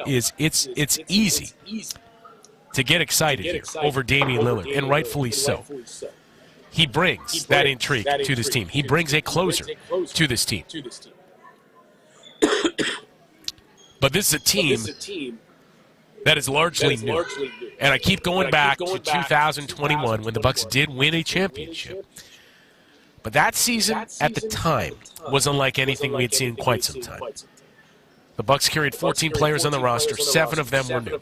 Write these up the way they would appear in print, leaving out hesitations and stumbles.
is it's easy to get excited here over Damian Lillard, and rightfully so. He brings that intrigue to this team. He brings a closer to this team. But this is a team that is largely new. And I keep going back to 2021 when the Bucks did win a championship. But that season at the time was unlike anything we had seen in quite some time. The Bucks carried 14 players on the roster. 7 of them were new.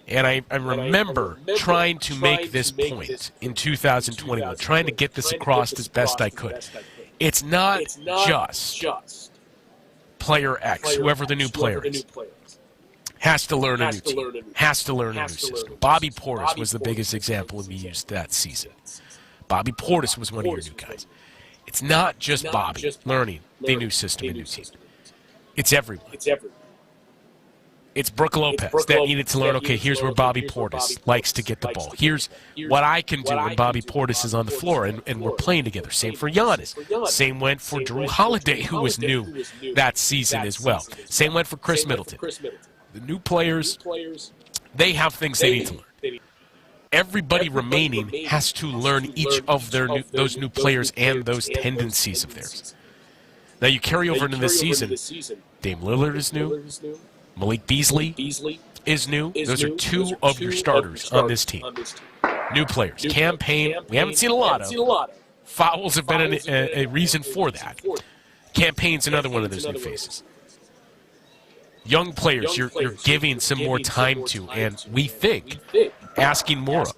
And I remember trying to make this point in 2021, trying to get this across as best I could. It's not just player X, whoever the new player is, has to learn a new team, has to learn a new system. Bobby Portis was the biggest example we used that season. Bobby Portis was one of your new guys. It's not just Bobby learning the new system and new team. It's everyone. It's Brook Lopez that needed to learn, okay, here's where Bobby Portis likes to get the ball. Here's what I can do when Bobby Portis is on the floor and we're playing together. Same for Giannis. Same went for Drew Holiday, who was new that season as well. Same went for Chris Middleton. The new players, they have things they need to learn. Everybody remaining has to learn each of those new players and those tendencies of theirs. Now you carry over into this season, Dame Lillard is new. Malik Beasley is new. Those are 2 of your starters on this team. New players. Cam Payne, we haven't seen a lot of. Fouls have been a reason for that. Cam Payne's another one of those new faces. Young players you're giving some more time to, and we think asking more of.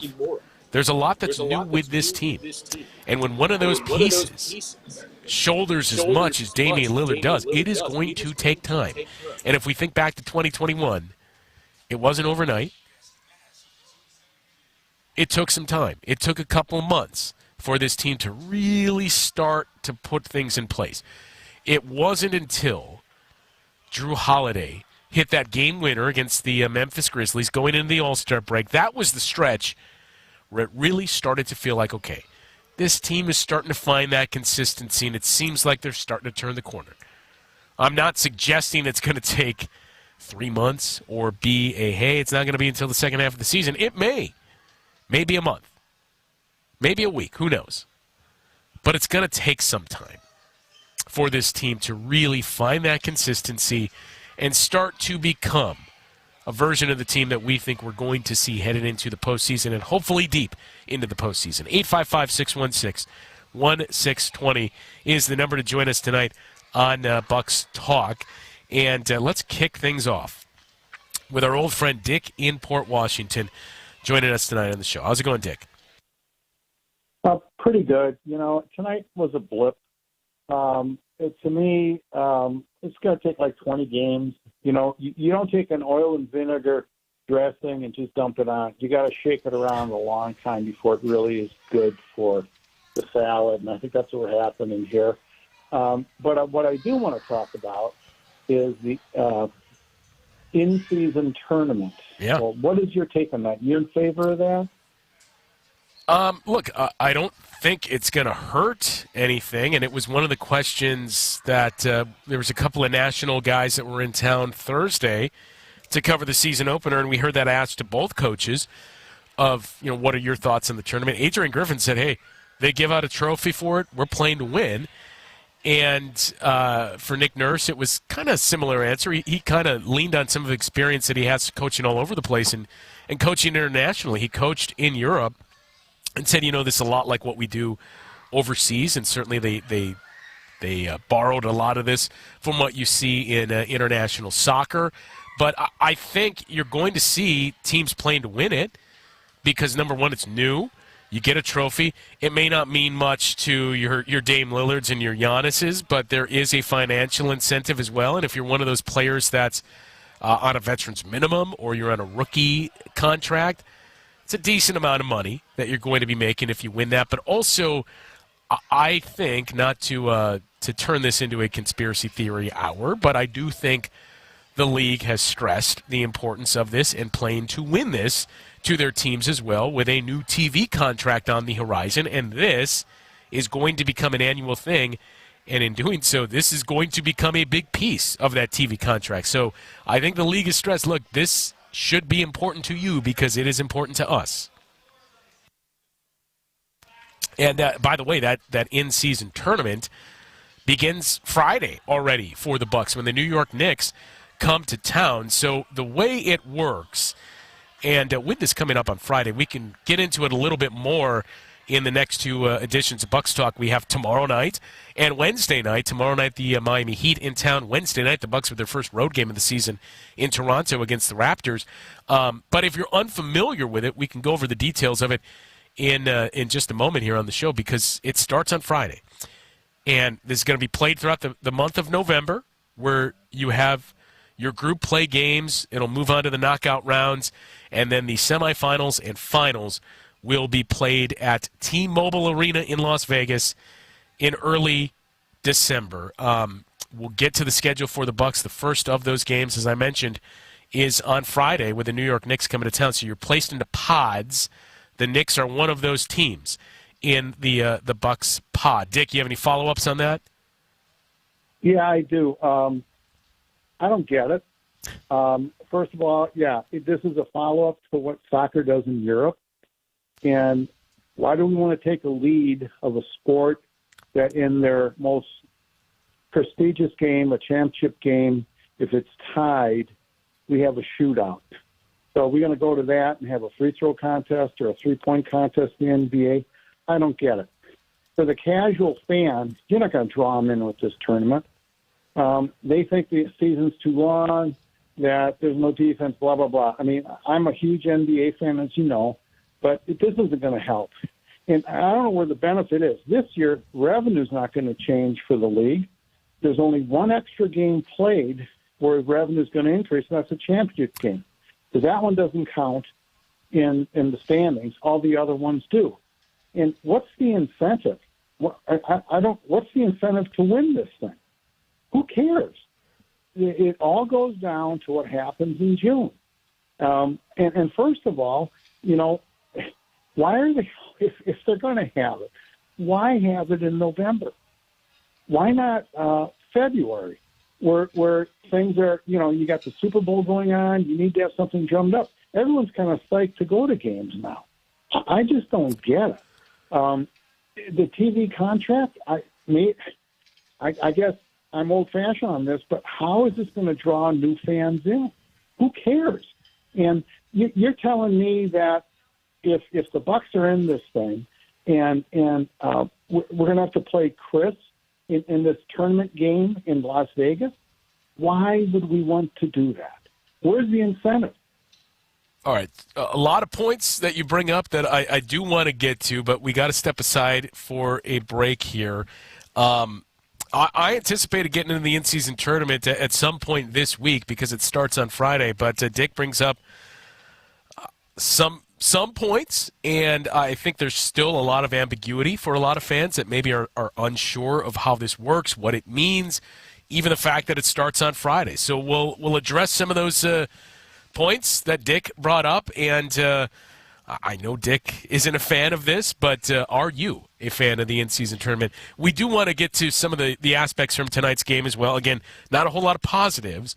There's a lot that's new with this team. And when one of those pieces shoulders as much as Damian Lillard does, it is going to take time. And if we think back to 2021, it wasn't overnight. It took some time. It took a couple of months for this team to really start to put things in place. It wasn't until Drew Holiday hit that game winner against the Memphis Grizzlies going into the All-Star break. That was the stretch where it really started to feel like, okay, this team is starting to find that consistency, and it seems like they're starting to turn the corner. I'm not suggesting it's going to take 3 months or be hey, it's not going to be until the second half of the season. It may. Maybe a month. Maybe a week. Who knows? But it's going to take some time for this team to really find that consistency and start to become a version of the team that we think we're going to see headed into the postseason and hopefully deep into the postseason. 855-616-1620 is the number to join us tonight on Bucks Talk. And let's kick things off with our old friend Dick in Port Washington joining us tonight on the show. How's it going, Dick? Pretty good. You know, tonight was a blip. To me, it's going to take like 20 games. You know, you don't take an oil and vinegar dressing and just dump it on. You got to shake it around a long time before it really is good for the salad, and I think that's what happening here. But what I do want to talk about is the in-season tournament. Yeah. Well, what is your take on that? You in favor of that? Look, I don't think it's going to hurt anything, and it was one of the questions that there was a couple of national guys that were in town Thursday to cover the season opener, and we heard that asked to both coaches of, you know, what are your thoughts on the tournament? Adrian Griffin said, hey, they give out a trophy for it. We're playing to win. And for Nick Nurse, it was kind of a similar answer. He kind of leaned on some of the experience that he has coaching all over the place and coaching internationally. He coached in Europe and said, you know, this is a lot like what we do overseas, and certainly they borrowed a lot of this from what you see in international soccer. But I think you're going to see teams playing to win it because, number one, it's new. You get a trophy. It may not mean much to your Dame Lillards and your Giannis's, but there is a financial incentive as well. And if you're one of those players that's on a veteran's minimum or you're on a rookie contract, it's a decent amount of money that you're going to be making if you win that. But also, I think, not to turn this into a conspiracy theory hour, but I do think the league has stressed the importance of this and playing to win this to their teams as well, with a new TV contract on the horizon, and this is going to become an annual thing. And in doing so, this is going to become a big piece of that TV contract. So I think the league is stressed, look, this should be important to you because it is important to us. And by the way, that in-season tournament begins Friday already for the Bucks when the New York Knicks come to town. So the way it works, and with this coming up on Friday, we can get into it a little bit more in the next two editions of Bucks Talk. We have tomorrow night and Wednesday night. Tomorrow night, the Miami Heat in town. Wednesday night, the Bucks with their first road game of the season in Toronto against the Raptors. But if you're unfamiliar with it, we can go over the details of it in just a moment here on the show because it starts on Friday. And this is going to be played throughout the month of November, where you have your group play games. It'll move on to the knockout rounds, and then the semifinals and finals will be played at T-Mobile Arena in Las Vegas in early December. We'll get to the schedule for the Bucks. The first of those games, as I mentioned, is on Friday with the New York Knicks coming to town. So you're placed into pods. The Knicks are one of those teams in the Bucks pod. Dick, you have any follow-ups on that? Yeah, I do. I don't get it. First of all, this is a follow-up to what soccer does in Europe. And why do we want to take a lead of a sport that in their most prestigious game, a championship game, if it's tied, we have a shootout? So we're going to go to that and have a free throw contest or a three-point contest in the NBA? I don't get it. For the casual fan, you're not going to draw them in with this tournament. They think the season's too long, that there's no defense, blah, blah, blah. I mean, I'm a huge NBA fan, as you know, but this isn't going to help. And I don't know where the benefit is. This year, revenue's not going to change for the league. There's only one extra game played where revenue's going to increase, and that's a championship game. So that one doesn't count in the standings. All the other ones do. And what's the incentive? What's the incentive to win this thing? Who cares? It all goes down to what happens in June. And first of all, why are they, if they're going to have it, why have it in November? Why not February, where things are, you got the Super Bowl going on, you need to have something drummed up. Everyone's kind of psyched to go to games now. I just don't get it. The TV contract, I guess I'm old-fashioned on this, but how is this going to draw new fans in? Who cares? And you're telling me that if the Bucks are in this thing and we're going to have to play Chris in this tournament game in Las Vegas, why would we want to do that? Where's the incentive? All right, a lot of points that you bring up that I do want to get to, but we got to step aside for a break here. I anticipated getting into the in-season tournament at some point this week because it starts on Friday, but Dick brings up some points, and I think there's still a lot of ambiguity for a lot of fans that maybe are unsure of how this works, what it means, even the fact that it starts on Friday. So we'll address some of those points that Dick brought up, and I know Dick isn't a fan of this, but are you a fan of the in-season tournament? We do want to get to some of the aspects from tonight's game as well. Again, not a whole lot of positives,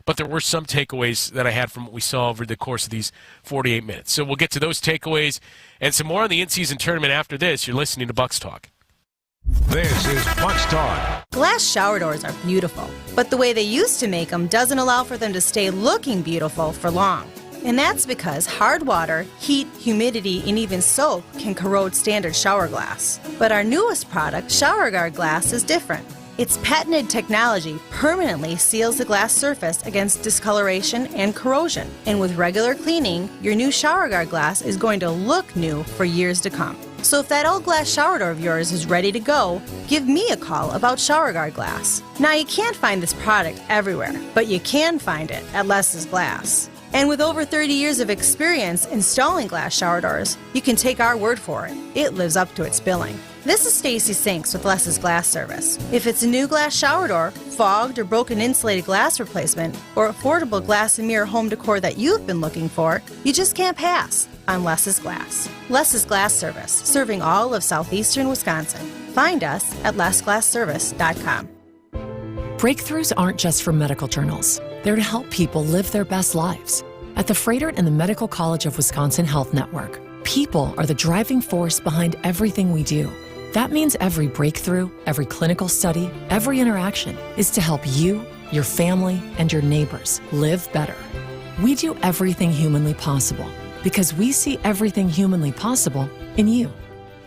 but there were some takeaways that I had from what we saw over the course of these 48 minutes. So we'll get to those takeaways and some more on the in-season tournament after this. You're listening to Bucks Talk. This is Bucks Talk. Glass shower doors are beautiful, but the way they used to make them doesn't allow for them to stay looking beautiful for long. And that's because hard water, heat, humidity, and even soap can corrode standard shower glass. But our newest product, ShowerGuard Glass, is different. Its patented technology permanently seals the glass surface against discoloration and corrosion. And with regular cleaning, your new ShowerGuard glass is going to look new for years to come. So if that old glass shower door of yours is ready to go, give me a call about ShowerGuard Glass. Now, you can't find this product everywhere, but you can find it at Les's Glass. And with over 30 years of experience installing glass shower doors, you can take our word for it. It lives up to its billing. This is Stacy Sinks with Les's Glass Service. If it's a new glass shower door, fogged or broken insulated glass replacement, or affordable glass and mirror home decor that you've been looking for, you just can't pass on Les's Glass. Les's Glass Service, serving all of southeastern Wisconsin. Find us at lastglassservice.com. Breakthroughs aren't just for medical journals. They're to help people live their best lives. At the Froedtert and the Medical College of Wisconsin Health Network, people are the driving force behind everything we do. That means every breakthrough, every clinical study, every interaction is to help you, your family, and your neighbors live better. We do everything humanly possible because we see everything humanly possible in you.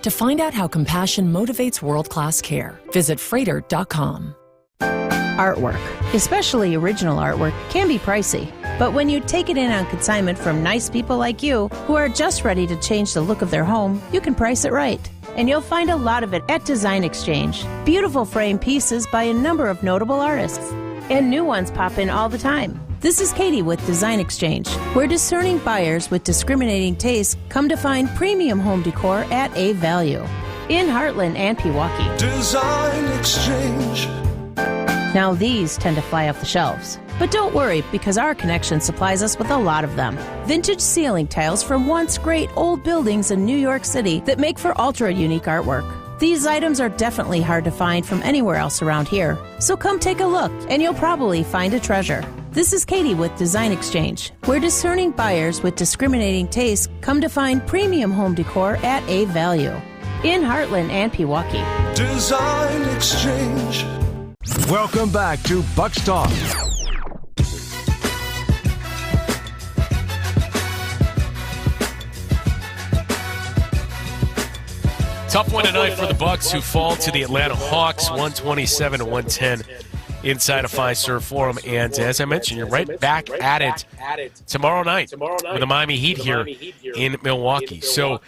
To find out how compassion motivates world-class care, visit Froedtert.com. Artwork, especially original artwork, can be pricey. But when you take it in on consignment from nice people like you who are just ready to change the look of their home, you can price it right. And you'll find a lot of it at Design Exchange. Beautiful frame pieces by a number of notable artists. And new ones pop in all the time. This is Katie with Design Exchange, where discerning buyers with discriminating tastes come to find premium home decor at a value. In Heartland and Pewaukee. Design Exchange. Now these tend to fly off the shelves. But don't worry, because our connection supplies us with a lot of them. Vintage ceiling tiles from once great old buildings in New York City that make for ultra-unique artwork. These items are definitely hard to find from anywhere else around here. So come take a look, and you'll probably find a treasure. This is Katie with Design Exchange, where discerning buyers with discriminating tastes come to find premium home decor at a value. In Heartland and Pewaukee. Design Exchange. Welcome back to Bucks Talk. Tough one tonight for the Bucks, who fall to the Atlanta Hawks, 127 to 110 inside a Fiserv Forum. And as I mentioned, you're right back at it tomorrow night with the Miami Heat here in Milwaukee. So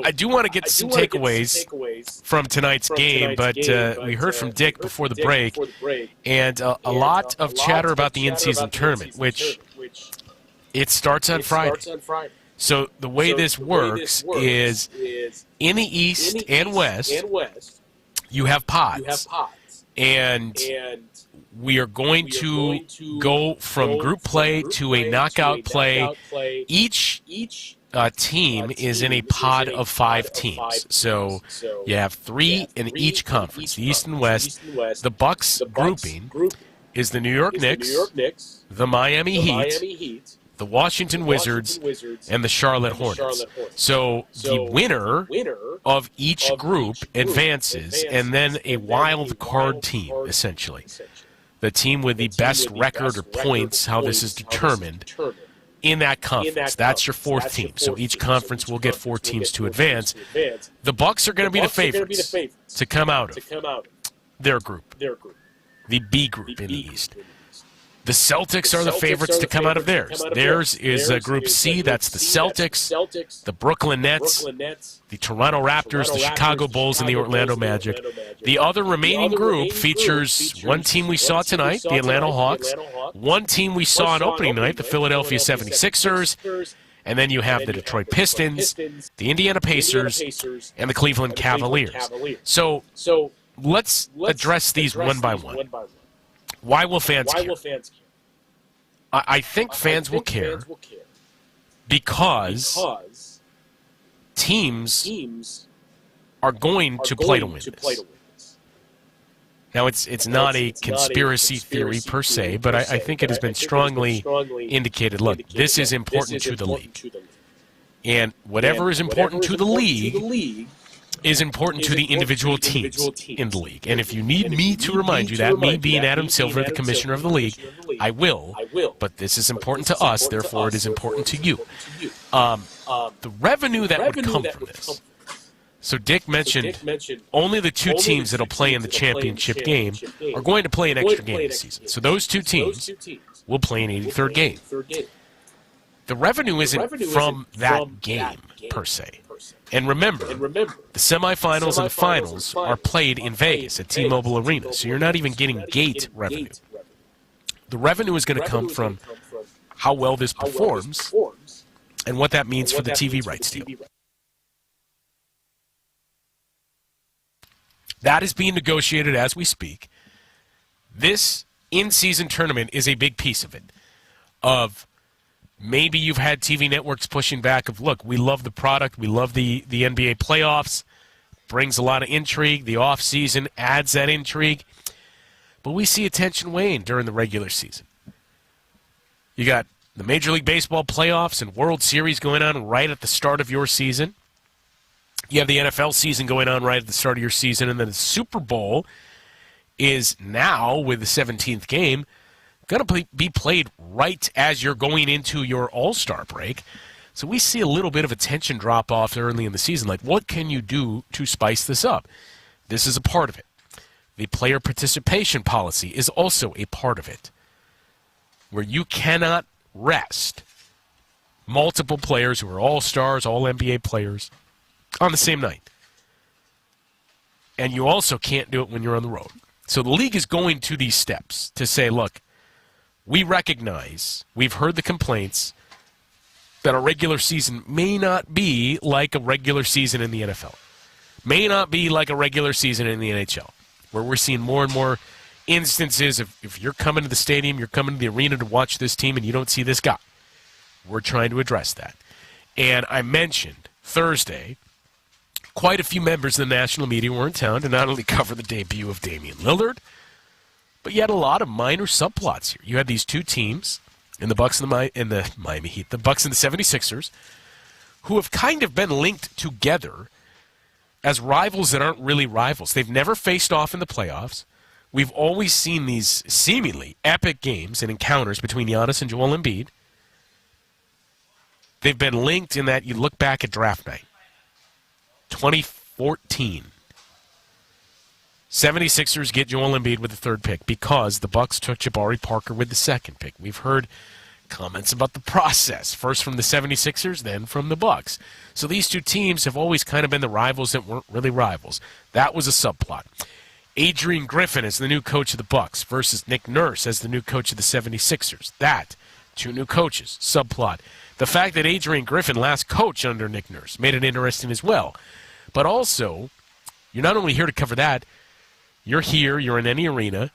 I do want to get some takeaways from tonight's game, but we heard from Dick before the break, and a lot of chatter about the in-season tournament, which it starts on Friday. So the way this works is in the East and West, you have pods. And we are going to go from group play to a knockout play. Each team is in a pod of 5 teams. So you have 3 in each conference, the East and West. The Bucks grouping is the New York Knicks, the Miami Heat, the Washington Wizards, and the Charlotte Hornets. So the winner of each group advances, and then a wild card team, essentially. The team with the best record or points, how this is determined, in that conference. That's your 4th team. So each conference will get 4 teams to advance. The Bucks are going to be the favorites to come out of their group, the B group in the East. The Celtics are the favorites to come out of theirs. Theirs is Group C. That's the Celtics, the Brooklyn Nets, the Toronto Raptors, the Chicago Bulls, and the Orlando Magic. The other remaining group features one team we saw tonight, the Atlanta Hawks, one team we saw on opening night, the Philadelphia 76ers, and then you have the Detroit Pistons, the Indiana Pacers, and the Cleveland Cavaliers. So let's address these one by one. Why will fans care? I think fans will care because teams are going to play to win this. Now, it's not a conspiracy theory per se, but I think it has been strongly indicated, look, this is important to the league. And whatever is important to the league is important to the individual teams in the league. And if you need me to remind you that, me being Adam Silver, the commissioner of the league, I will. But this is important to us, therefore it is important to you. The revenue that would come from this. So Dick mentioned only the 2 teams that will play in the championship game are going to play an extra game this season. So those 2 teams will play an 83rd game. The revenue isn't from that game per se. And remember, the semifinals and the finals are played in Vegas at T-Mobile Arena, so you're not even getting gate revenue. The revenue is going to come from how well this performs and what that means for the TV rights deal. That is being negotiated as we speak. This in-season tournament is a big piece of it. Maybe you've had TV networks pushing back of, look, we love the product, we love the NBA playoffs, brings a lot of intrigue. The offseason adds that intrigue. But we see attention wane during the regular season. You got the Major League Baseball playoffs and World Series going on right at the start of your season. You have the NFL season going on right at the start of your season. And then the Super Bowl is now, with the 17th game, going to be played right as you're going into your All-Star break. So we see a little bit of attention drop off early in the season. Like, what can you do to spice this up? This is a part of it. The player participation policy is also a part of it, where you cannot rest multiple players who are all-stars, all-NBA players on the same night. And you also can't do it when you're on the road. So the league is going to these steps to say, look, we recognize, we've heard the complaints that a regular season may not be like a regular season in the NFL, may not be like a regular season in the NHL, where we're seeing more and more instances of if you're coming to the stadium, you're coming to the arena to watch this team and you don't see this guy. We're trying to address that. And I mentioned Thursday, quite a few members of the national media were in town to not only cover the debut of Damian Lillard, but you had a lot of minor subplots here. You had these two teams, in the Bucks and the Miami Heat, the Bucks and the 76ers, who have kind of been linked together as rivals that aren't really rivals. They've never faced off in the playoffs. We've always seen these seemingly epic games and encounters between Giannis and Joel Embiid. They've been linked in that you look back at draft night, 2014. 76ers get Joel Embiid with the third pick because the Bucks took Jabari Parker with the second pick. We've heard comments about the process, first from the 76ers, then from the Bucks. So these two teams have always kind of been the rivals that weren't really rivals. That was a subplot. Adrian Griffin as the new coach of the Bucks versus Nick Nurse as the new coach of the 76ers. That, two new coaches, subplot. The fact that Adrian Griffin last coached under Nick Nurse made it interesting as well. But also, you're not only here to cover that, you're here, you're in any arena,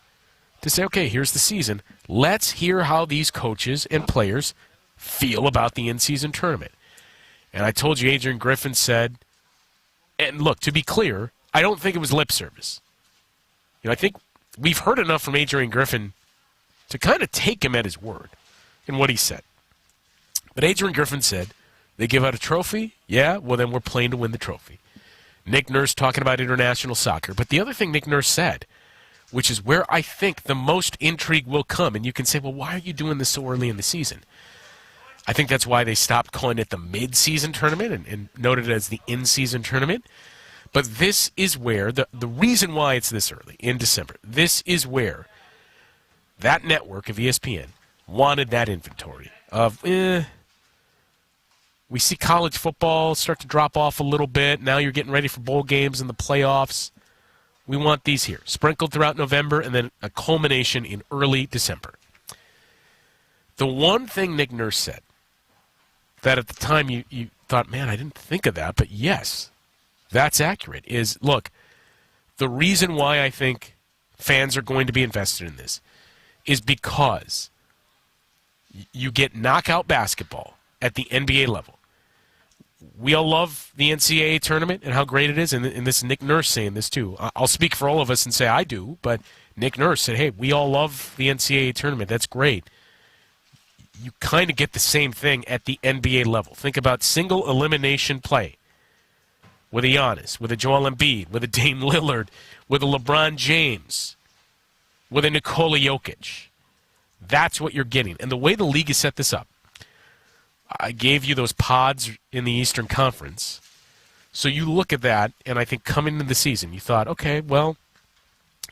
to say, okay, here's the season. Let's hear how these coaches and players feel about the in-season tournament. And I told you Adrian Griffin said, and look, to be clear, I don't think it was lip service. I think we've heard enough from Adrian Griffin to kind of take him at his word in what he said. But Adrian Griffin said, they give out a trophy? Yeah, well then we're playing to win the trophy. Nick Nurse talking about international soccer. But the other thing Nick Nurse said, which is where I think the most intrigue will come, and you can say, well, why are you doing this so early in the season? I think that's why they stopped calling it the mid-season tournament and noted it as the in-season tournament. But this is where, the reason why it's this early, in December, this is where that network of ESPN wanted that inventory of, we see college football start to drop off a little bit. Now you're getting ready for bowl games and the playoffs. We want these here, sprinkled throughout November and then a culmination in early December. The one thing Nick Nurse said that at the time you thought, man, I didn't think of that, but yes, that's accurate, is, look, the reason why I think fans are going to be invested in this is because you get knockout basketball at the NBA level. We all love the NCAA tournament and how great it is, and this is Nick Nurse saying this too. I'll speak for all of us and say I do, but Nick Nurse said, hey, we all love the NCAA tournament. That's great. You kind of get the same thing at the NBA level. Think about single elimination play with a Giannis, with a Joel Embiid, with a Dame Lillard, with a LeBron James, with a Nikola Jokic. That's what you're getting. And the way the league has set this up, I gave you those pods in the Eastern Conference. So you look at that, and I think coming into the season, you thought, okay, well,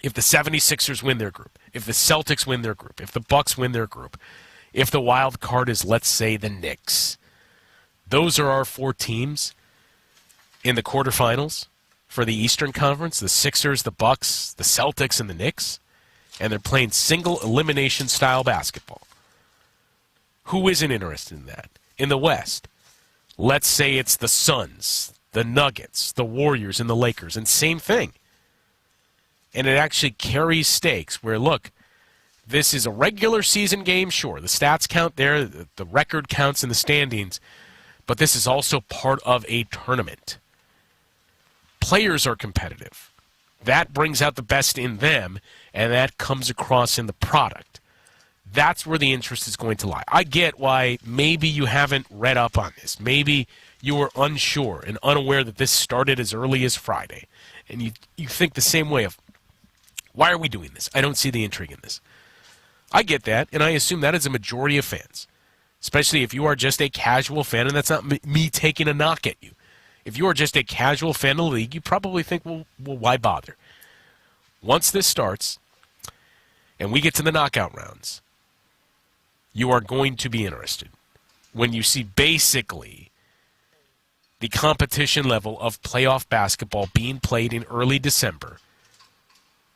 if the 76ers win their group, if the Celtics win their group, if the Bucks win their group, if the wild card is, let's say, the Knicks, those are our four teams in the quarterfinals for the Eastern Conference, the Sixers, the Bucks, the Celtics, and the Knicks, and they're playing single elimination style basketball. Who isn't interested in that? In the West, let's say it's the Suns, the Nuggets, the Warriors, and the Lakers, and same thing. And it actually carries stakes where, look, this is a regular season game, sure. The stats count there, the record counts in the standings, but this is also part of a tournament. players are competitive. That brings out the best in them, and that comes across in the product. That's where the interest is going to lie. I get why maybe you haven't read up on this. Maybe you were unsure and unaware that this started as early as Friday. And you think the same way of, why are we doing this? I don't see the intrigue in this. I get that, and I assume that is a majority of fans, especially if you are just a casual fan, and that's not me taking a knock at you. If you are just a casual fan of the league, you probably think, well, why bother? Once this starts and we get to the knockout rounds, you are going to be interested when you see basically the competition level of playoff basketball being played in early December.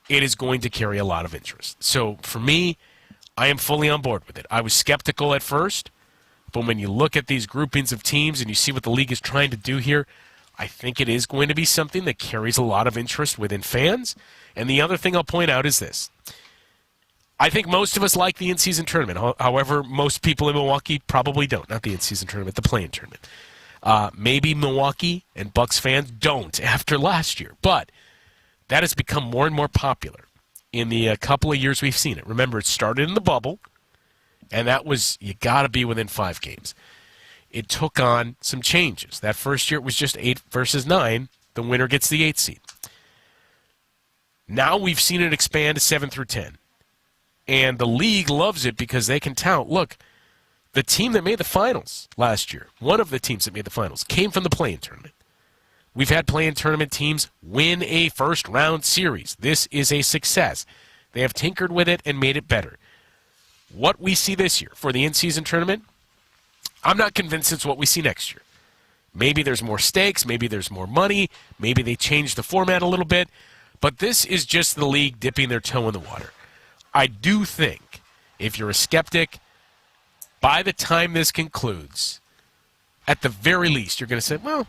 It is going to carry a lot of interest. So for me, I am fully on board with it. I was skeptical at first, but when you look at these groupings of teams and you see what the league is trying to do here, I think it is going to be something that carries a lot of interest within fans. And the other thing I'll point out is this. I think most of us like the in-season tournament. However, most people in Milwaukee probably don't. Not the in-season tournament, the play-in tournament. Maybe Milwaukee and Bucks fans don't after last year. But that has become more and more popular in the couple of years we've seen it. Remember, it started in the bubble, and that was, you got to be within 5 games. It took on some changes. That first year it was just 8 versus 9. The winner gets the 8th seed. Now we've seen it expand to 7 through 10. And the league loves it because they can tout, look, the team that made the finals last year, one of the teams that made the finals, came from the play-in tournament. We've had play-in tournament teams win a first-round series. This is a success. They have tinkered with it and made it better. What we see this year for the in-season tournament, I'm not convinced it's what we see next year. Maybe there's more stakes, maybe there's more money, maybe they change the format a little bit, but this is just the league dipping their toe in the water. I do think, if you're a skeptic, by the time this concludes, at the very least, you're going to say, well,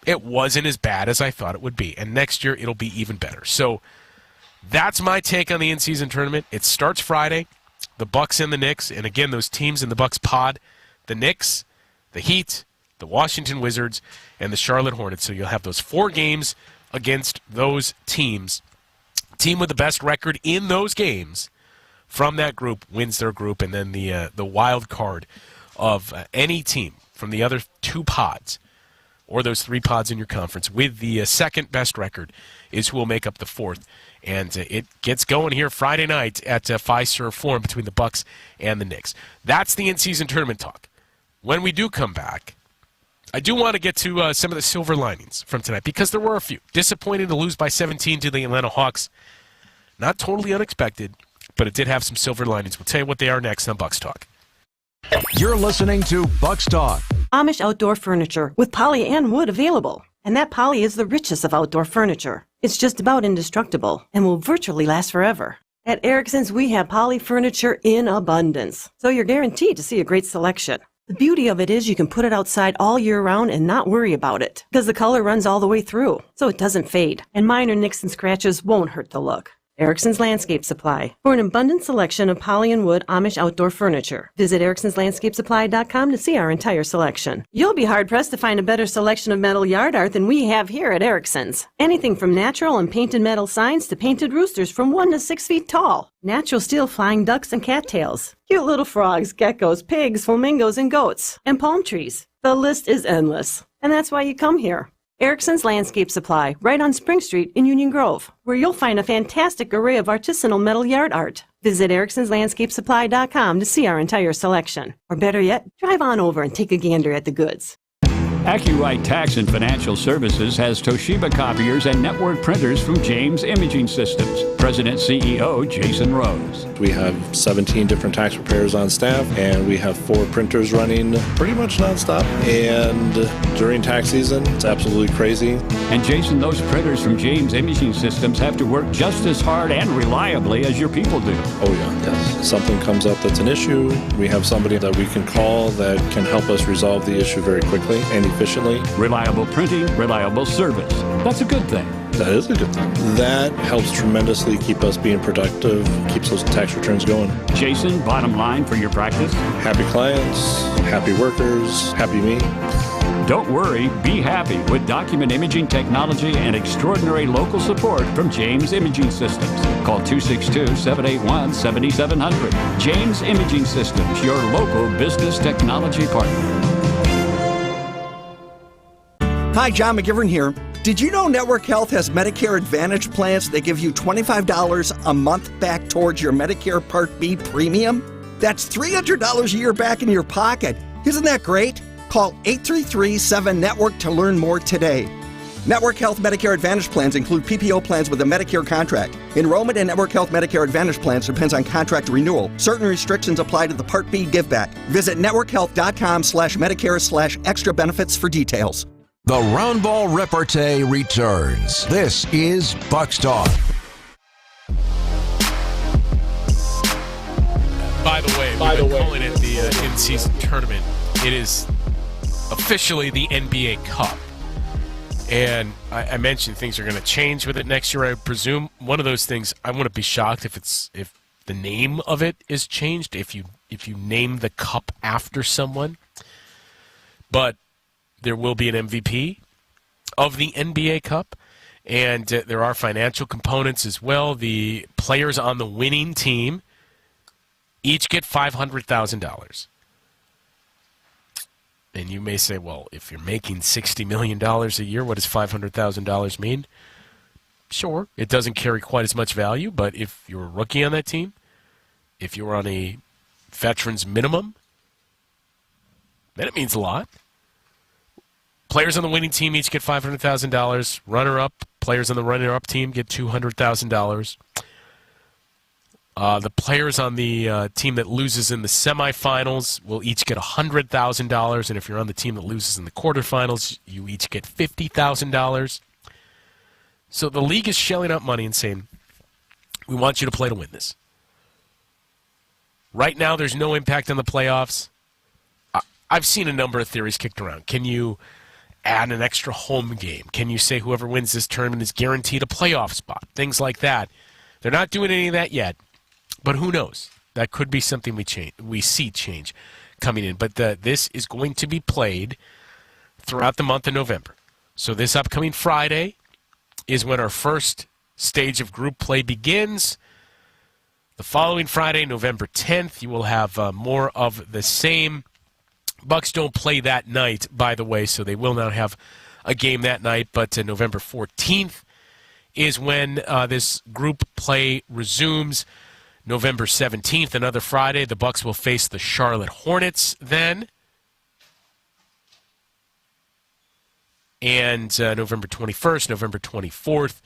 it wasn't as bad as I thought it would be, and next year it'll be even better. So that's my take on the in-season tournament. It starts Friday, the Bucks and the Knicks, and again, those teams in the Bucks pod, the Knicks, the Heat, the Washington Wizards, and the Charlotte Hornets. So you'll have those 4 games against those teams. Team with the best record in those games from that group wins their group, and then the wild card of any team from the other 2 pods or those 3 pods in your conference with the second best record is who will make up the 4th. And it gets going here Friday night at Fiserv Forum between the Bucks and the Knicks. That's the in-season tournament talk. When we do come back, I do want to get to some of the silver linings from tonight because there were a few. Disappointing to lose by 17 to the Atlanta Hawks. Not totally unexpected, but it did have some silver linings. We'll tell you what they are next on Bucks Talk. You're listening to Bucks Talk. Amish outdoor furniture with poly and wood available. And that poly is the richest of outdoor furniture. It's just about indestructible and will virtually last forever. At Erickson's, we have poly furniture in abundance, so you're guaranteed to see a great selection. The beauty of it is you can put it outside all year round and not worry about it, because the color runs all the way through, so it doesn't fade, and minor nicks and scratches won't hurt the look. Erickson's Landscape Supply. For an abundant selection of poly and wood Amish outdoor furniture, visit ericksonslandscapesupply.com to see our entire selection. You'll be hard-pressed to find a better selection of metal yard art than we have here at Erickson's. Anything from natural and painted metal signs to painted roosters from 1 to 6 feet tall. Natural steel flying ducks and cattails. Cute little frogs, geckos, pigs, flamingos, and goats. And palm trees. The list is endless. And that's why you come here. Erickson's Landscape Supply, right on Spring Street in Union Grove, where you'll find a fantastic array of artisanal metal yard art. Visit ericksonslandscapesupply.com to see our entire selection. Or better yet, drive on over and take a gander at the goods. AccuRite Tax and Financial Services has Toshiba copiers and network printers from James Imaging Systems. President CEO Jason Rose. We have 17 different tax preparers on staff, and we have 4 printers running pretty much nonstop. And during tax season, it's absolutely crazy. And Jason, those printers from James Imaging Systems have to work just as hard and reliably as your people do. Oh yeah, yes. Something comes up that's an issue, we have somebody that we can call that can help us resolve the issue very quickly and efficiently. Reliable printing, reliable service. That's a good thing. That is a good thing. That helps tremendously keep us being productive, keeps those tax returns going. Jason, bottom line for your practice? Happy clients, happy workers, happy me. Don't worry, be happy with document imaging technology and extraordinary local support from James Imaging Systems. Call 262-781-7700. James Imaging Systems, your local business technology partner. Hi, John McGivern here. Did you know Network Health has Medicare Advantage plans that give you $25 a month back towards your Medicare Part B premium? That's $300 a year back in your pocket. Isn't that great? Call 833-7-NETWORK to learn more today. Network Health Medicare Advantage plans include PPO plans with a Medicare contract. Enrollment in Network Health Medicare Advantage plans depends on contract renewal. Certain restrictions apply to the Part B giveback. Visit networkhealth.com/Medicare/extra benefits for details. The Roundball Repartee returns. This is Bucks Talk. By the way, we've been calling it the in-season tournament. It is officially the NBA Cup. And I mentioned things are going to change with it next year. I presume one of those things, I wouldn't be shocked if the name of it is changed, if you name the cup after someone. But there will be an MVP of the NBA Cup, and there are financial components as well. The players on the winning team each get $500,000. And you may say, well, if you're making $60 million a year, what does $500,000 mean? Sure, it doesn't carry quite as much value, but if you're a rookie on that team, if you're on a veteran's minimum, then it means a lot. Players on the winning team each get $500,000. Runner-up, players on the runner-up team get $200,000. The players on the team that loses in the semifinals will each get $100,000, and if you're on the team that loses in the quarterfinals, you each get $50,000. So the league is shelling out money and saying, we want you to play to win this. Right now, there's no impact on the playoffs. I've seen a number of theories kicked around. Can you add an extra home game? Can you say whoever wins this tournament is guaranteed a playoff spot? Things like that. They're not doing any of that yet. But who knows? That could be something we see change coming in. But this is going to be played throughout the month of November. So this upcoming Friday is when our first stage of group play begins. The following Friday, November 10th, you will have more of the same. Bucks don't play that night, by the way, so they will not have a game that night. But November 14th is when this group play resumes. November 17th, another Friday, the Bucks will face the Charlotte Hornets then. And November 21st, November 24th,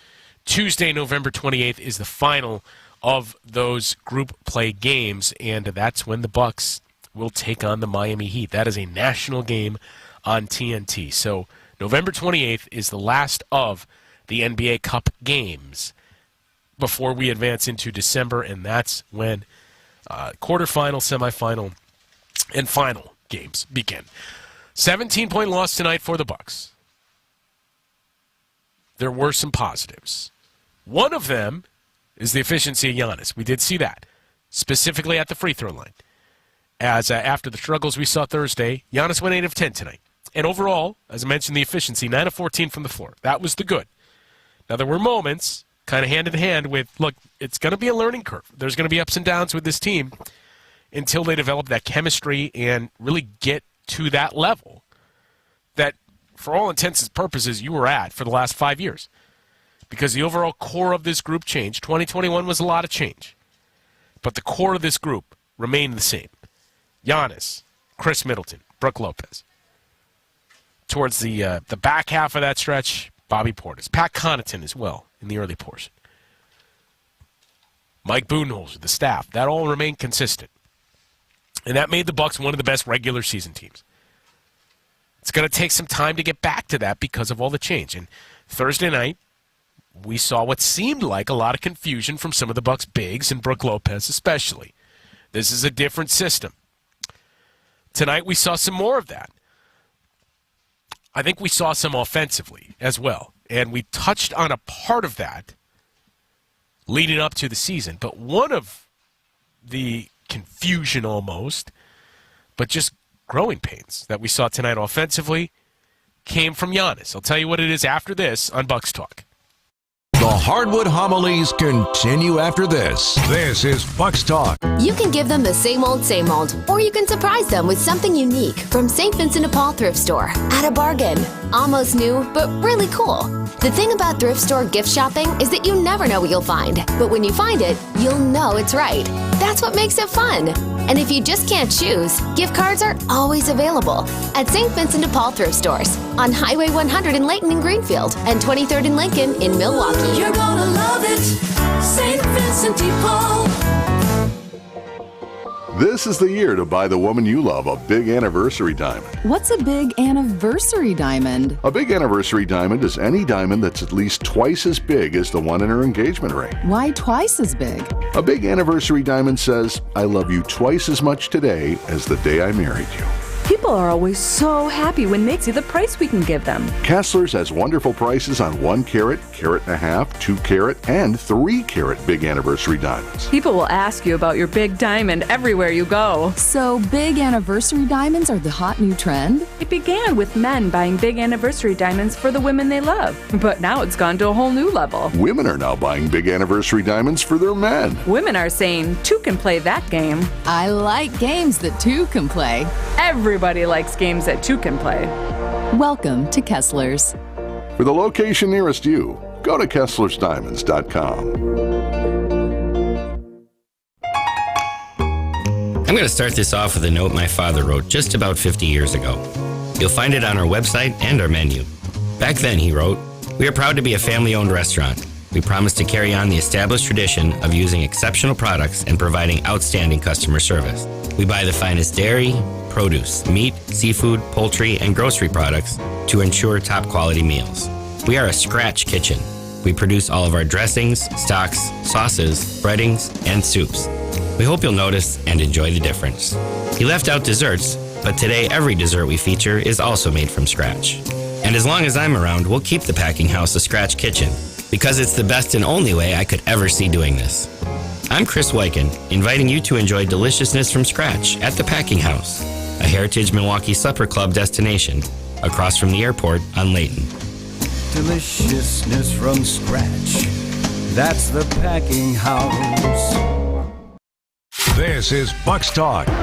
Tuesday, November 28th is the final of those group play games, and that's when the Bucks will take on the Miami Heat. That is a national game on TNT. So November 28th is the last of the NBA Cup games before we advance into December, and that's when quarterfinal, semifinal, and final games begin. 17-point loss tonight for the Bucks. There were some positives. One of them is the efficiency of Giannis. We did see that, specifically at the free throw line. As after the struggles we saw Thursday, Giannis went 8 of 10 tonight. And overall, as I mentioned, the efficiency, 9 of 14 from the floor. That was the good. Now, there were moments kind of hand in hand with, look, it's going to be a learning curve. There's going to be ups and downs with this team until they develop that chemistry and really get to that level that, for all intents and purposes, you were at for the last 5 years. Because the overall core of this group changed. 2021 was a lot of change. But the core of this group remained the same. Giannis, Chris Middleton, Brook Lopez. Towards the back half of that stretch, Bobby Portis. Pat Connaughton as well in the early portion. Mike Budenholzer, the staff. That all remained consistent. And that made the Bucks one of the best regular season teams. It's going to take some time to get back to that because of all the change. And Thursday night, we saw what seemed like a lot of confusion from some of the Bucks' bigs, and Brook Lopez especially. This is a different system. Tonight, we saw some more of that. I think we saw some offensively as well. And we touched on a part of that leading up to the season. But one of the confusion almost, but just growing pains that we saw tonight offensively came from Giannis. I'll tell you what it is after this on Bucks Talk. The Hardwood Homilies continue after this. This is Bucks Talk. You can give them the same old, or you can surprise them with something unique from St. Vincent de Paul Thrift Store at a bargain. Almost new, but really cool. The thing about thrift store gift shopping is that you never know what you'll find, but when you find it, you'll know it's right. That's what makes it fun. And if you just can't choose, gift cards are always available at St. Vincent de Paul Thrift Stores on Highway 100 in Layton and Greenfield and 23rd and Lincoln in Milwaukee. You're gonna love it, St. Vincent de Paul. This is the year to buy the woman you love a big anniversary diamond. What's a big anniversary diamond? A big anniversary diamond is any diamond that's at least twice as big as the one in her engagement ring. Why twice as big? A big anniversary diamond says, I love you twice as much today as the day I married you. People are always so happy when they see the price we can give them. Kessler's has wonderful prices on 1 carat, carat and a half, 2 carat, and 3 carat big anniversary diamonds. People will ask you about your big diamond everywhere you go. So big anniversary diamonds are the hot new trend? It began with men buying big anniversary diamonds for the women they love, but now it's gone to a whole new level. Women are now buying big anniversary diamonds for their men. Women are saying, two can play that game. I like games that two can play. Everybody likes games that two can play. Welcome to Kessler's. For the location nearest you, go to KesslersDiamonds.com. I'm going to start this off with a note my father wrote just about 50 years ago. You'll find it on our website and our menu. Back then, he wrote, "We are proud to be a family-owned restaurant. We promise to carry on the established tradition of using exceptional products and providing outstanding customer service. We buy the finest dairy, produce, meat, seafood, poultry, and grocery products to ensure top-quality meals. We are a scratch kitchen. We produce all of our dressings, stocks, sauces, breadings, and soups. We hope you'll notice and enjoy the difference." He left out desserts, but today every dessert we feature is also made from scratch. And as long as I'm around, we'll keep the Packing House a scratch kitchen, because it's the best and only way I could ever see doing this. I'm Chris Wyken, inviting you to enjoy deliciousness from scratch at the Packing House, a Heritage Milwaukee Supper Club destination across from the airport on Layton. Deliciousness from scratch. That's the Packing House. This is Bucks Talk. All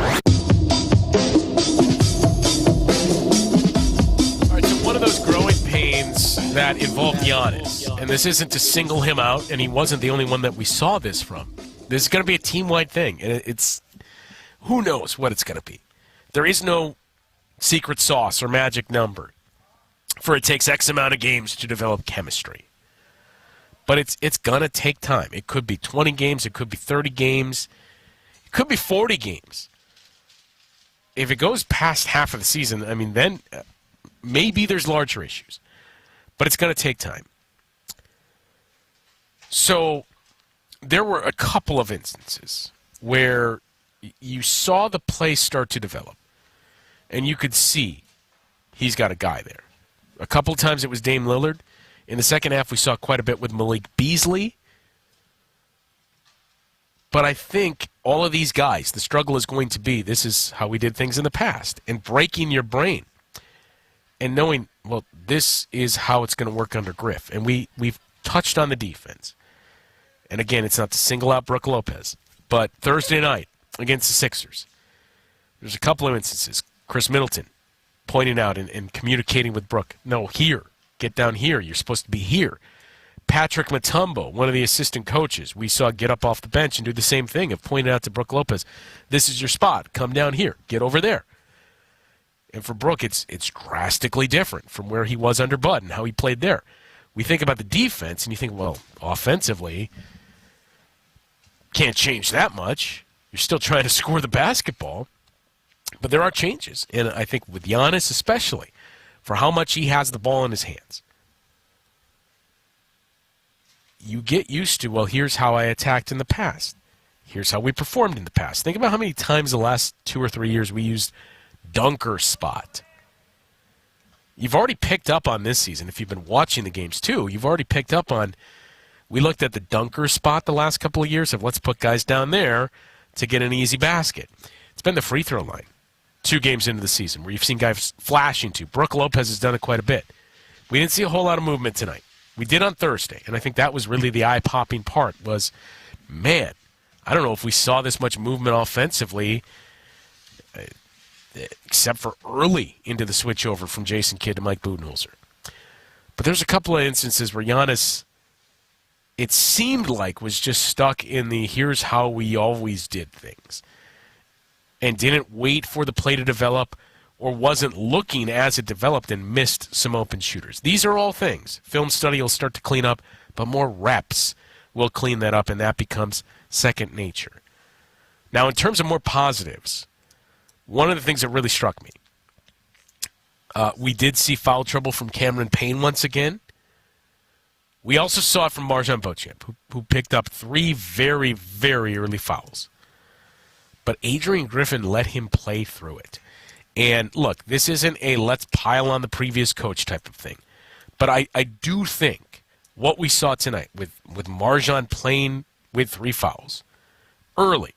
right, so one of those growing pains that involved Giannis, and this isn't to single him out, and he wasn't the only one that we saw this from. This is going to be a team-wide thing, and it's who knows what it's going to be. There is no secret sauce or magic number for it takes X amount of games to develop chemistry. But it's going to take time. It could be 20 games. It could be 30 games. It could be 40 games. If it goes past half of the season, I mean, then maybe there's larger issues. But it's going to take time. So there were a couple of instances where you saw the play start to develop, and you could see he's got a guy there. A couple of times it was Dame Lillard. In the second half, we saw quite a bit with Malik Beasley. But I think all of these guys, the struggle is going to be, this is how we did things in the past, and breaking your brain and knowing, well, this is how it's going to work under Griff. And we've touched on the defense. And again, it's not to single out Brook Lopez, but Thursday night against the Sixers, there's a couple of instances. Chris Middleton pointing out and communicating with Brook, no, here, get down here, you're supposed to be here. Patrick Mutombo, one of the assistant coaches, we saw get up off the bench and do the same thing of pointing out to Brook Lopez, this is your spot, come down here, get over there. And for Brook, it's drastically different from where he was under Bud and how he played there. We think about the defense, and you think, well, offensively, can't change that much. You're still trying to score the basketball. But there are changes, and I think with Giannis especially, for how much he has the ball in his hands. You get used to, well, here's how I attacked in the past. Here's how we performed in the past. Think about how many times the last 2 or 3 years we used dunker spot. you've already picked up on this season. If you've been watching the games too, you've already picked up on, we looked at the dunker spot the last couple of years of let's put guys down there to get an easy basket. It's been the free throw line 2 games into the season where you've seen guys flashing to. Brooke Lopez has done it quite a bit. We didn't see a whole lot of movement tonight. We did on Thursday, and I think that was really the eye-popping part was, man, I don't know if we saw this much movement offensively except for early into the switchover from Jason Kidd to Mike Budenholzer. But there's a couple of instances where Giannis, it seemed like, was just stuck in the here's how we always did things and didn't wait for the play to develop or wasn't looking as it developed and missed some open shooters. These are all things film study will start to clean up, but more reps will clean that up, and that becomes second nature. Now, in terms of more positives, one of the things that really struck me, we did see foul trouble from Cameron Payne once again. We also saw it from Marjan Beauchamp, who picked up 3 very, very early fouls. But Adrian Griffin let him play through it. And look, this isn't a let's pile on the previous coach type of thing. But I do think what we saw tonight with Marjan playing with 3 fouls early,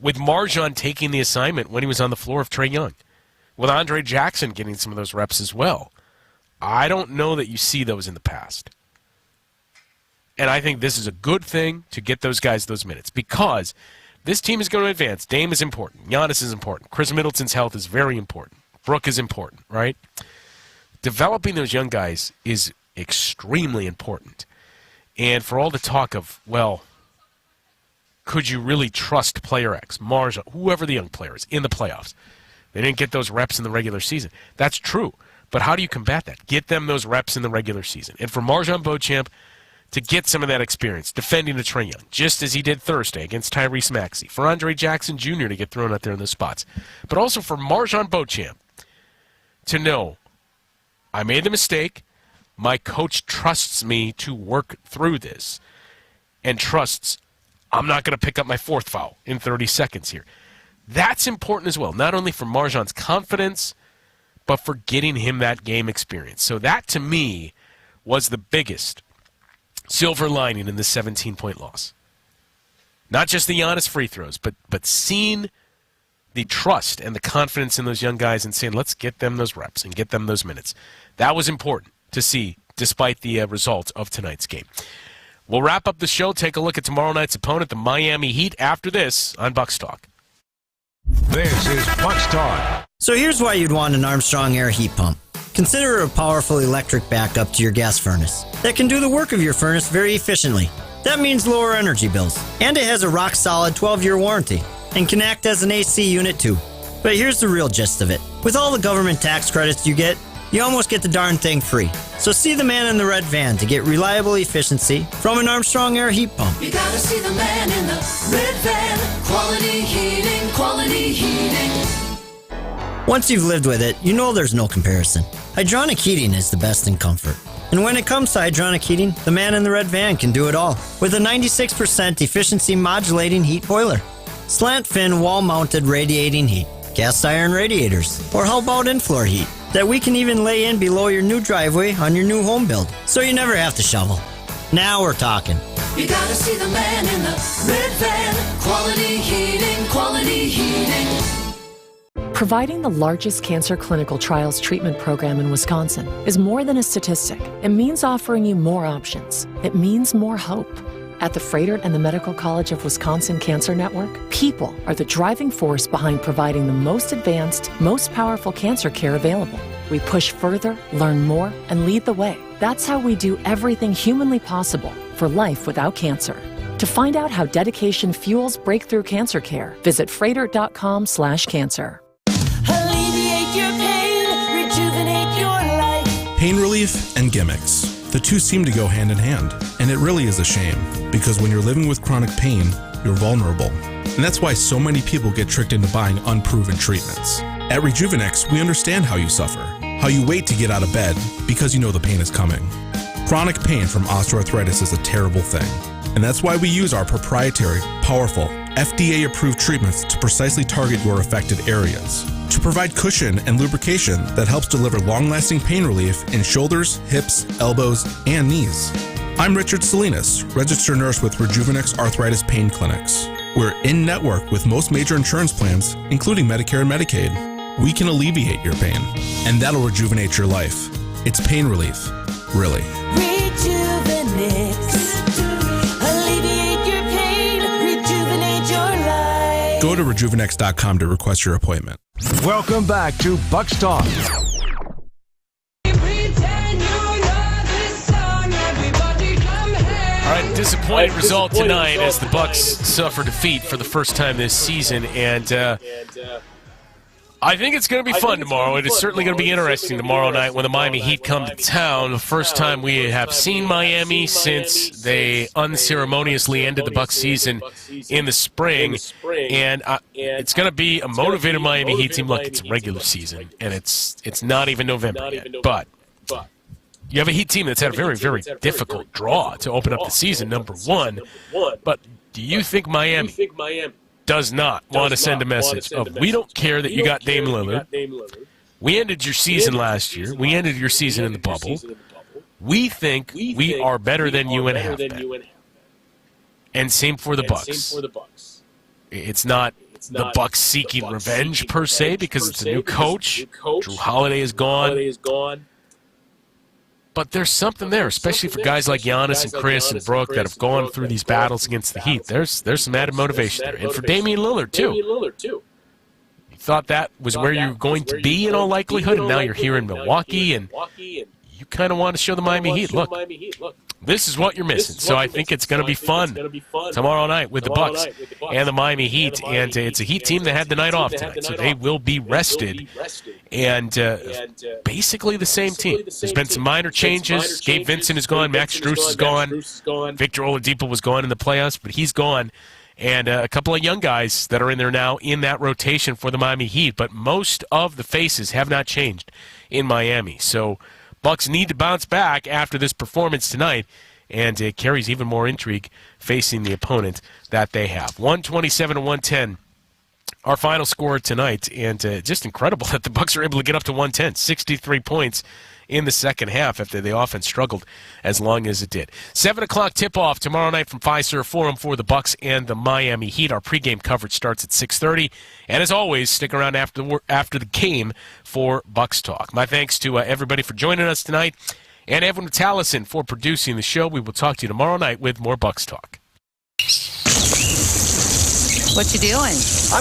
with Marjan taking the assignment when he was on the floor of Trae Young, with Andre Jackson getting some of those reps as well. I don't know that you see those in the past. And I think this is a good thing to get those guys those minutes because this team is going to advance. Dame is important. Giannis is important. Chris Middleton's health is very important. Brooke is important, right? Developing those young guys is extremely important. And for all the talk of, well, could you really trust player X, Marjan, whoever the young player is, in the playoffs? They didn't get those reps in the regular season. That's true. But how do you combat that? Get them those reps in the regular season. And for Marjan Beauchamp to get some of that experience defending the Trae Young, just as he did Thursday against Tyrese Maxey. For Andre Jackson Jr. to get thrown out there in those spots. But also for Marjan Beauchamp to know, I made the mistake. My coach trusts me to work through this and trusts I'm not going to pick up my 4th foul in 30 seconds here. That's important as well, not only for Marjan's confidence, but for getting him that game experience. So that, to me, was the biggest silver lining in the 17-point loss. Not just the Giannis free throws, but seeing the trust and the confidence in those young guys and saying, let's get them those reps and get them those minutes. That was important to see despite the result of tonight's game. We'll wrap up the show, take a look at tomorrow night's opponent, the Miami Heat, after this on Bucks Talk. This is Bucks Talk. So here's why you'd want an Armstrong Air heat pump. Consider it a powerful electric backup to your gas furnace that can do the work of your furnace very efficiently. That means lower energy bills. And it has a rock-solid 12-year warranty and can act as an AC unit too. But here's the real gist of it. With all the government tax credits you get, you almost get the darn thing free. So see the man in the red van to get reliable efficiency from an Armstrong Air heat pump. You gotta see the man in the red van. Quality heating, quality heating. Once you've lived with it, you know there's no comparison. Hydronic heating is the best in comfort. And when it comes to hydronic heating, the man in the red van can do it all with a 96% efficiency modulating heat boiler, slant fin wall-mounted radiating heat, cast iron radiators, or how about in-floor heat that we can even lay in below your new driveway on your new home build, so you never have to shovel. Now we're talking. You gotta see the man in the red van. Quality heating, quality heating. Providing the largest cancer clinical trials treatment program in Wisconsin is more than a statistic. It means offering you more options. It means more hope. At the Froedtert and the Medical College of Wisconsin Cancer Network, people are the driving force behind providing the most advanced, most powerful cancer care available. We push further, learn more, and lead the way. That's how we do everything humanly possible for life without cancer. To find out how dedication fuels breakthrough cancer care, visit froedtert.com/cancer. Alleviate your pain, rejuvenate your life. Pain relief and gimmicks. The two seem to go hand in hand, and it really is a shame, because when you're living with chronic pain, you're vulnerable. And that's why so many people get tricked into buying unproven treatments. At Rejuvenex, we understand how you suffer, how you wait to get out of bed because you know the pain is coming. Chronic pain from osteoarthritis is a terrible thing, and that's why we use our proprietary, powerful, FDA-approved treatments to precisely target your affected areas. to provide cushion and lubrication that helps deliver long-lasting pain relief in shoulders, hips, elbows, and knees. I'm Richard Salinas, registered nurse with Rejuvenex Arthritis Pain Clinics. We're in-network with most major insurance plans, including Medicare and Medicaid. We can alleviate your pain, and that'll rejuvenate your life. It's pain relief, really. Rejuvenex. Alleviate your pain. Rejuvenate your life. Go to rejuvenex.com to request your appointment. Welcome back to Bucks Talk. All right, disappointing result tonight as the Bucks suffer defeat for the first time this season, and I think it's going to be fun tomorrow. It is certainly going to be interesting tomorrow night when the Miami Heat come to town. The first time we have seen Miami since they unceremoniously ended the Bucks season in the spring, and it's going to be a motivated Miami Heat team. Look, it's a regular season, and it's not even November yet, but you have a Heat team that's had a very, very difficult draw to open up the season, number one. But do you think Miami does not want to send a message of, we don't care that you got Dame Lillard. We ended your season last year. We ended your season in the bubble. We think we are better than you and have been. And same for the Bucks. It's not the Bucks seeking revenge per se because it's a new coach. Drew Holiday is gone. But there's something there, especially for guys like Giannis and Chris and Brooke that have gone through these battles against the Heat. There's some added motivation there. And for Damian Lillard, too. You thought that was where you were going to be in all likelihood, and now you're here in Milwaukee, and you kind of want to show the Miami Heat, look, this is what you're missing. So I think it's going to be fun tomorrow night with the Bucks and the Miami Heat. And it's a Heat team that had the night off tonight, so they will be rested. And basically the same team. There's been some minor changes. Gabe Vincent is gone. Max Strus is gone. Victor Oladipo was gone in the playoffs, but he's gone. And a couple of young guys that are in there now in that rotation for the Miami Heat. But most of the faces have not changed in Miami. So Bucks need to bounce back after this performance tonight, and it carries even more intrigue facing the opponent that they have. 127-110, our final score tonight, and just incredible that the Bucks are able to get up to 110, 63 points in the second half after the offense struggled as long as it did. 7 o'clock tip-off tomorrow night from Fiserv Forum for the Bucks and the Miami Heat. Our pregame coverage starts at 6:30. And as always, stick around after the game for Bucks Talk. My thanks to everybody for joining us tonight, and Evan Taliesin for producing the show. We will talk to you tomorrow night with more Bucks Talk. What you doing?